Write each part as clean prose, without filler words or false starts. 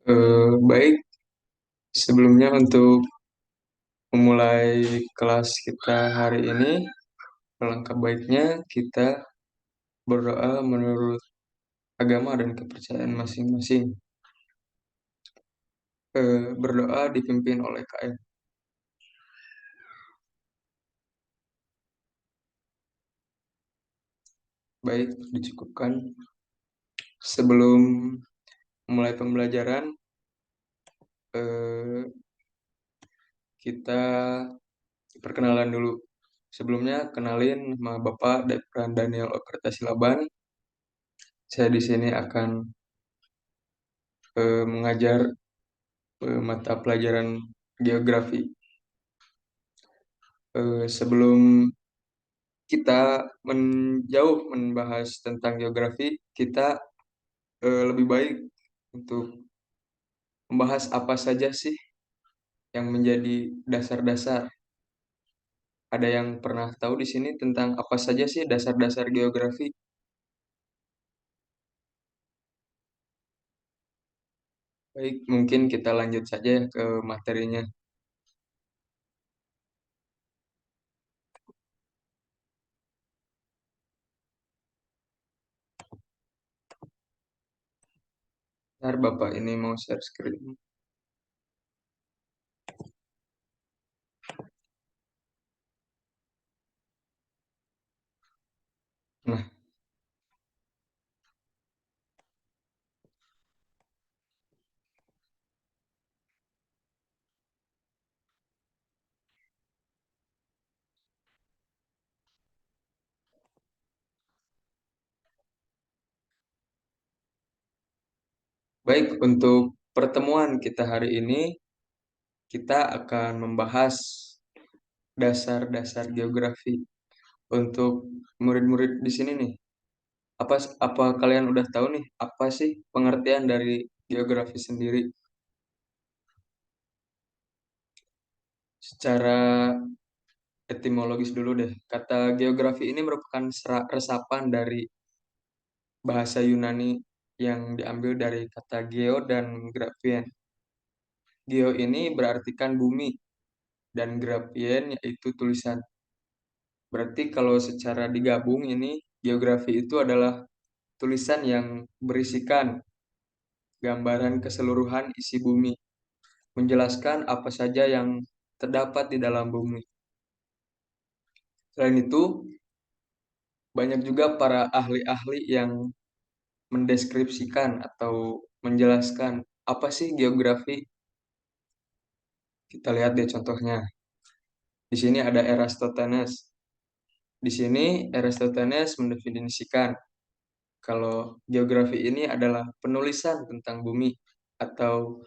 Baik, sebelumnya untuk memulai kelas kita hari ini, alangkah baiknya kita berdoa menurut agama dan kepercayaan masing-masing. Berdoa dipimpin oleh KM. Baik, dicukupkan. Sebelum memulai pembelajaran, eh, kita perkenalan dulu. Sebelumnya, kenalin nama Bapak Depran Daniel Okerta Silaban. Saya di sini akan mengajar mata pelajaran geografi. Sebelum kita menjauh membahas tentang geografi, kita lebih baik untuk membahas apa saja sih yang menjadi dasar-dasar. Ada yang pernah tahu di sini tentang apa saja sih dasar-dasar geografi? Baik, mungkin kita lanjut saja ya ke materinya. Ntar Bapak ini mau share screen. Nah, baik untuk pertemuan kita hari ini, kita akan membahas dasar-dasar geografi untuk murid-murid di sini nih. Apa kalian udah tahu nih apa sih pengertian dari geografi sendiri? Secara etimologis dulu deh. Kata geografi ini merupakan resapan dari bahasa Yunani yang diambil dari kata geo dan graphien. Geo ini berartikan bumi dan graphien yaitu tulisan. Berarti kalau secara digabung ini geografi itu adalah tulisan yang berisikan gambaran keseluruhan isi bumi, menjelaskan apa saja yang terdapat di dalam bumi. Selain itu, banyak juga para ahli-ahli yang mendeskripsikan atau menjelaskan apa sih geografi. Kita lihat deh contohnya. Di sini ada Eratosthenes. Di sini Eratosthenes mendefinisikan kalau geografi ini adalah penulisan tentang bumi atau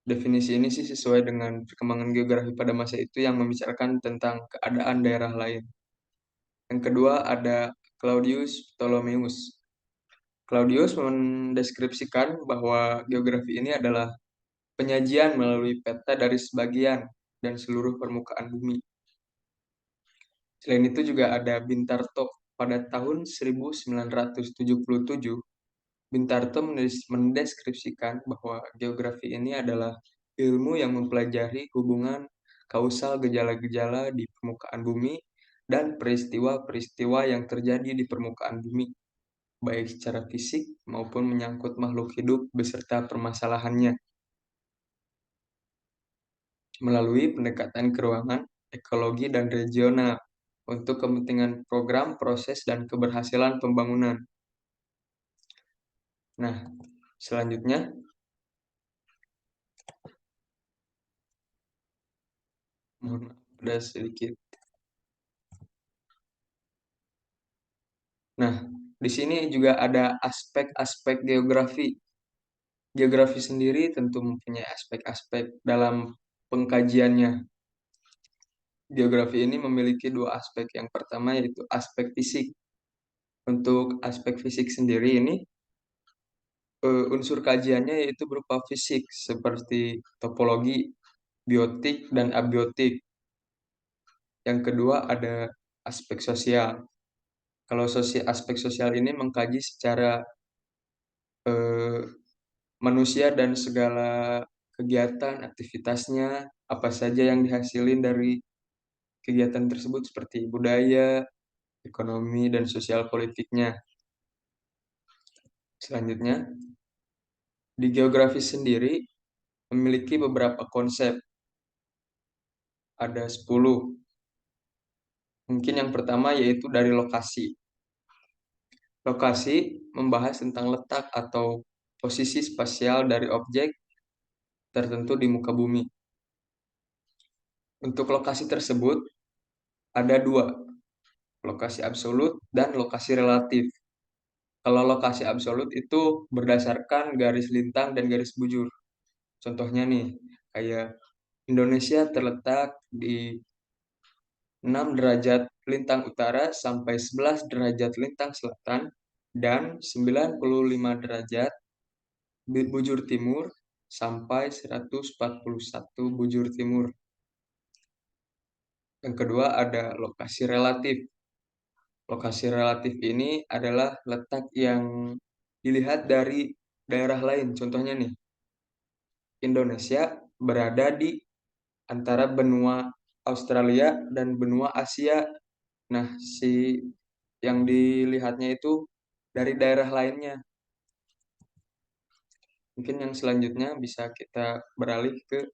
definisi ini sih sesuai dengan perkembangan geografi pada masa itu yang membicarakan tentang keadaan daerah lain. Yang kedua ada Claudius Ptolemeus. Claudius mendeskripsikan bahwa geografi ini adalah penyajian melalui peta dari sebagian dan seluruh permukaan bumi. Selain itu juga ada Bintarto. Pada tahun 1977, Bintarto mendeskripsikan bahwa geografi ini adalah ilmu yang mempelajari hubungan kausal gejala-gejala di permukaan bumi dan peristiwa-peristiwa yang terjadi di permukaan bumi, baik secara fisik maupun menyangkut makhluk hidup beserta permasalahannya, melalui pendekatan keruangan, ekologi, dan regional untuk kepentingan program, proses, dan keberhasilan pembangunan. Nah, selanjutnya, mohon maaf, ada sedikit. Nah, di sini juga ada aspek-aspek geografi. Geografi sendiri tentu mempunyai aspek-aspek dalam pengkajiannya. Geografi ini memiliki dua aspek. Yang pertama yaitu aspek fisik. Untuk aspek fisik sendiri ini, unsur kajiannya yaitu berupa fisik seperti topologi, biotik, dan abiotik. Yang kedua ada aspek sosial. Kalau aspek sosial ini mengkaji secara eh, manusia dan segala kegiatan, aktivitasnya, apa saja yang dihasilin dari kegiatan tersebut seperti budaya, ekonomi, dan sosial politiknya. Selanjutnya, di geografi sendiri memiliki beberapa konsep, ada 10. Mungkin yang pertama yaitu dari lokasi. Lokasi membahas tentang letak atau posisi spasial dari objek tertentu di muka bumi. Untuk lokasi tersebut ada dua, lokasi absolut dan lokasi relatif. Kalau lokasi absolut itu berdasarkan garis lintang dan garis bujur. Contohnya nih, kayak Indonesia terletak di 6 derajat lintang utara sampai 11 derajat lintang selatan dan 95 derajat bujur timur sampai 141 bujur timur. Yang kedua ada lokasi relatif. Lokasi relatif ini adalah letak yang dilihat dari daerah lain. Contohnya nih, Indonesia berada di antara benua Australia dan benua Asia. Nah, si yang dilihatnya itu dari daerah lainnya. Mungkin yang selanjutnya bisa kita beralih ke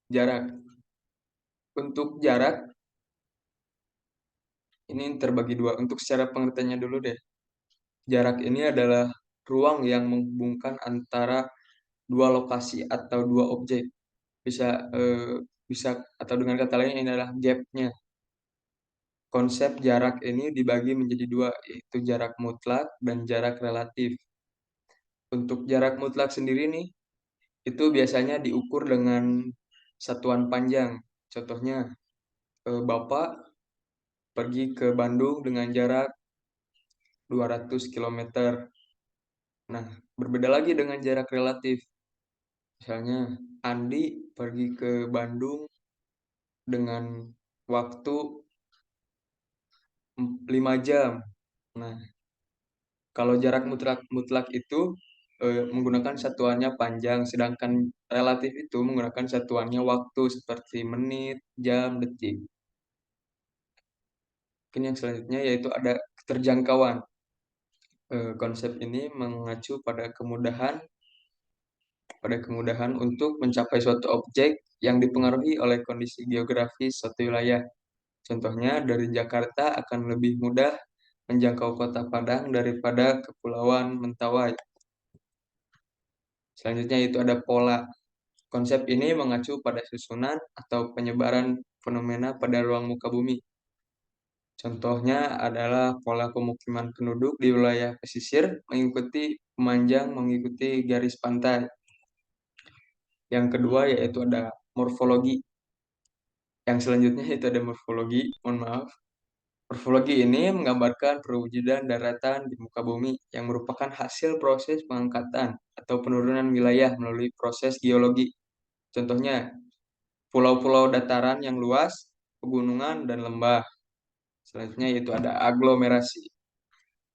jarak. Untuk jarak, ini terbagi dua. Untuk secara pengertiannya dulu deh. Jarak ini adalah ruang yang menghubungkan antara dua lokasi atau dua objek. Bisa bisa atau dengan kata lain ini adalah gap-nya. Konsep jarak ini dibagi menjadi dua, yaitu jarak mutlak dan jarak relatif. Untuk jarak mutlak sendiri nih, itu biasanya diukur dengan satuan panjang. Contohnya, Bapak pergi ke Bandung dengan jarak 200 kilometer. Nah, berbeda lagi dengan jarak relatif. Misalnya, Andi pergi ke Bandung dengan waktu 5 jam. Nah, kalau jarak mutlak mutlak itu menggunakan satuannya panjang, sedangkan relatif itu menggunakan satuannya waktu seperti menit, jam, detik. Mungkin yang selanjutnya yaitu ada keterjangkauan. Konsep ini mengacu pada kemudahan untuk mencapai suatu objek yang dipengaruhi oleh kondisi geografis suatu wilayah. Contohnya, dari Jakarta akan lebih mudah menjangkau kota Padang daripada Kepulauan Mentawai. Selanjutnya itu ada pola. Konsep ini mengacu pada susunan atau penyebaran fenomena pada ruang muka bumi. Contohnya adalah pola pemukiman penduduk di wilayah pesisir mengikuti garis pantai. Yang kedua yaitu ada morfologi. Yang selanjutnya itu ada morfologi. Mohon maaf. Morfologi ini menggambarkan perwujudan daratan di muka bumi yang merupakan hasil proses pengangkatan atau penurunan wilayah melalui proses geologi. Contohnya, pulau-pulau dataran yang luas, pegunungan, dan lembah. Selanjutnya yaitu ada aglomerasi.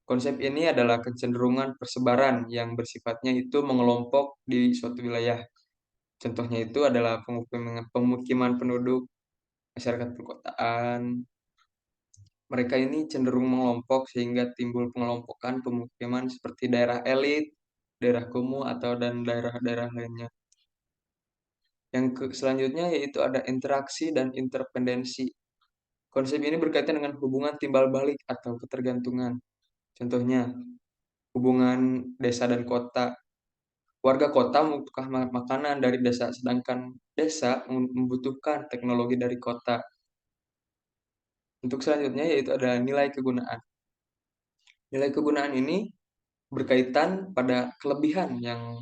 Konsep ini adalah kecenderungan persebaran yang bersifatnya itu mengelompok di suatu wilayah. Contohnya itu adalah pemukiman penduduk, masyarakat perkotaan. Mereka ini cenderung mengelompok sehingga timbul pengelompokan pemukiman seperti daerah elit, daerah kumuh, atau dan daerah-daerah lainnya. Selanjutnya yaitu ada interaksi dan interpendensi. Konsep ini berkaitan dengan hubungan timbal balik atau ketergantungan. Contohnya, hubungan desa dan kota. Warga kota membutuhkan makanan dari desa, sedangkan desa membutuhkan teknologi dari kota. Untuk selanjutnya yaitu ada nilai kegunaan. Nilai kegunaan ini berkaitan pada kelebihan yang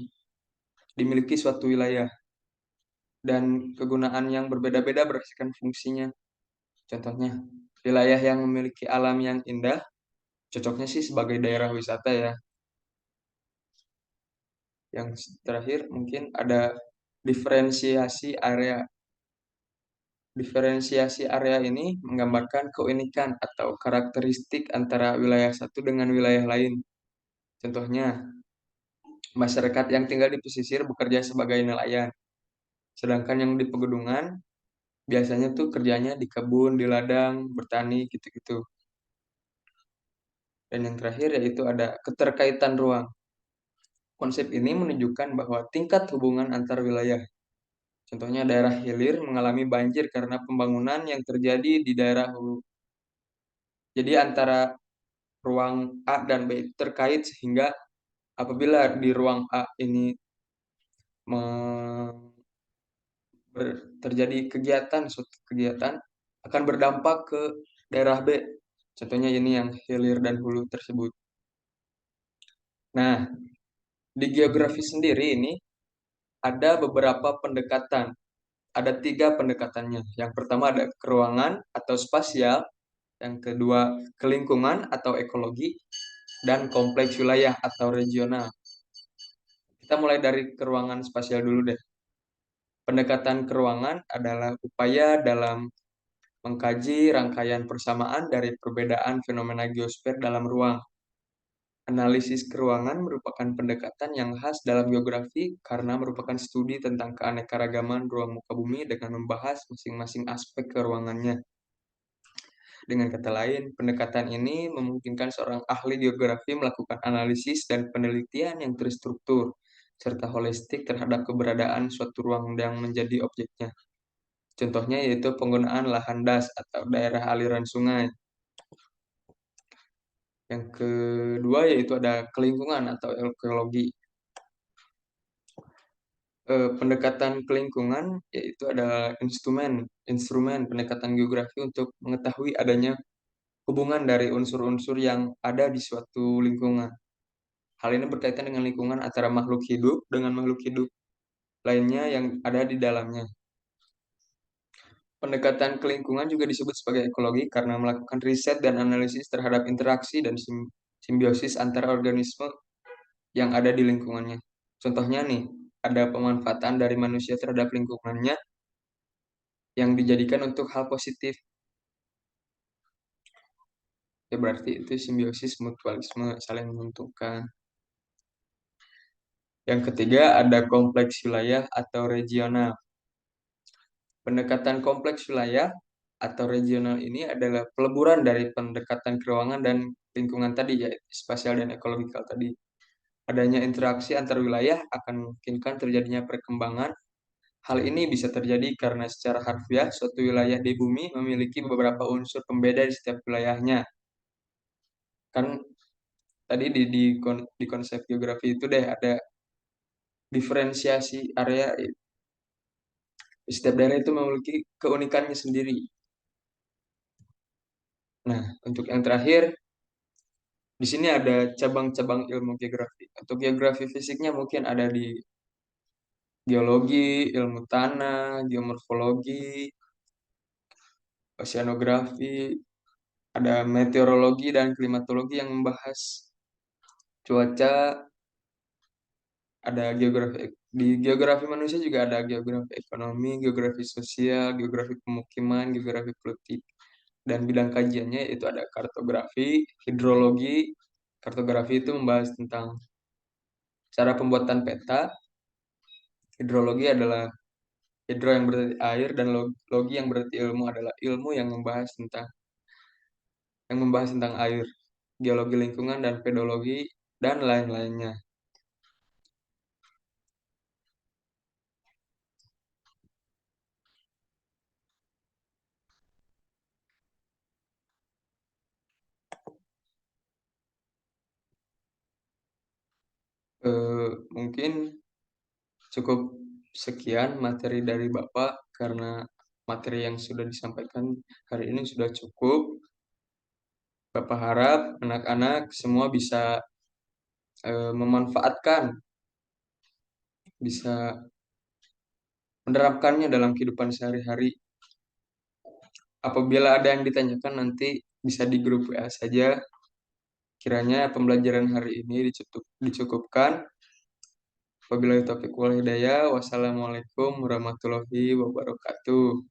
dimiliki suatu wilayah dan kegunaan yang berbeda-beda berdasarkan fungsinya. Contohnya, wilayah yang memiliki alam yang indah cocoknya sih sebagai daerah wisata ya. Yang terakhir mungkin ada diferensiasi area. Diferensiasi area ini menggambarkan keunikan atau karakteristik antara wilayah satu dengan wilayah lain. Contohnya, masyarakat yang tinggal di pesisir bekerja sebagai nelayan, sedangkan yang di pegunungan biasanya tuh kerjanya di kebun, di ladang, bertani, gitu-gitu. Dan yang terakhir yaitu ada keterkaitan ruang. Konsep ini menunjukkan bahwa tingkat hubungan antar wilayah. Contohnya daerah hilir mengalami banjir karena pembangunan yang terjadi di daerah hulu. Jadi antara ruang A dan B terkait sehingga apabila di ruang A ini terjadi kegiatan, suatu kegiatan akan berdampak ke daerah B. Contohnya ini yang hilir dan hulu tersebut. Nah, di geografi sendiri ini ada beberapa pendekatan. Ada 3 pendekatannya. Yang pertama ada keruangan atau spasial, yang kedua kelingkungan atau ekologi, dan kompleks wilayah atau regional. Kita mulai dari keruangan spasial dulu deh. Pendekatan keruangan adalah upaya dalam mengkaji rangkaian persamaan dari perbedaan fenomena geosfer dalam ruang. Analisis keruangan merupakan pendekatan yang khas dalam geografi karena merupakan studi tentang keanekaragaman ruang muka bumi dengan membahas masing-masing aspek keruangannya. Dengan kata lain, pendekatan ini memungkinkan seorang ahli geografi melakukan analisis dan penelitian yang terstruktur serta holistik terhadap keberadaan suatu ruang yang menjadi objeknya. Contohnya yaitu penggunaan lahan das atau daerah aliran sungai. Yang kedua yaitu ada kelingkungan atau ekologi. Pendekatan kelingkungan yaitu ada instrumen pendekatan geografi untuk mengetahui adanya hubungan dari unsur-unsur yang ada di suatu lingkungan. Hal ini berkaitan dengan lingkungan antara makhluk hidup dengan makhluk hidup lainnya yang ada di dalamnya. Pendekatan kelingkungan juga disebut sebagai ekologi karena melakukan riset dan analisis terhadap interaksi dan simbiosis antara organisme yang ada di lingkungannya. Contohnya nih, ada pemanfaatan dari manusia terhadap lingkungannya yang dijadikan untuk hal positif. Ya berarti itu simbiosis mutualisme saling menguntungkan. Yang ketiga ada kompleks wilayah atau regional. Pendekatan kompleks wilayah atau regional ini adalah peleburan dari pendekatan keruangan dan lingkungan tadi, yaitu spasial dan ekologikal tadi. Adanya interaksi antar wilayah akan memungkinkan terjadinya perkembangan. Hal ini bisa terjadi karena secara harfiah suatu wilayah di bumi memiliki beberapa unsur pembeda di setiap wilayahnya. Kan tadi di konsep geografi itu deh ada diferensiasi area. Setiap daerah itu memiliki keunikannya sendiri. Nah, untuk yang terakhir, di sini ada cabang-cabang ilmu geografi. Untuk geografi fisiknya mungkin ada di geologi, ilmu tanah, geomorfologi, oceanografi, ada meteorologi dan klimatologi yang membahas cuaca, ada geografi di geografi manusia juga ada geografi ekonomi, geografi sosial, geografi pemukiman, geografi politik. Dan bidang kajiannya itu ada kartografi, hidrologi. Kartografi itu membahas tentang cara pembuatan peta. Hidrologi adalah hidro yang berarti air dan logi yang berarti ilmu adalah ilmu yang membahas tentang air, geologi lingkungan dan pedologi dan lain-lainnya. Mungkin cukup sekian materi dari Bapak karena materi yang sudah disampaikan hari ini sudah cukup. Bapak harap anak-anak semua bisa memanfaatkan, bisa menerapkannya dalam kehidupan sehari-hari. Apabila ada yang ditanyakan nanti bisa di grup WA saja. Kiranya pembelajaran hari ini dicukupkan. Wabillahi taufiq wal hidayah. Wassalamualaikum warahmatullahi wabarakatuh.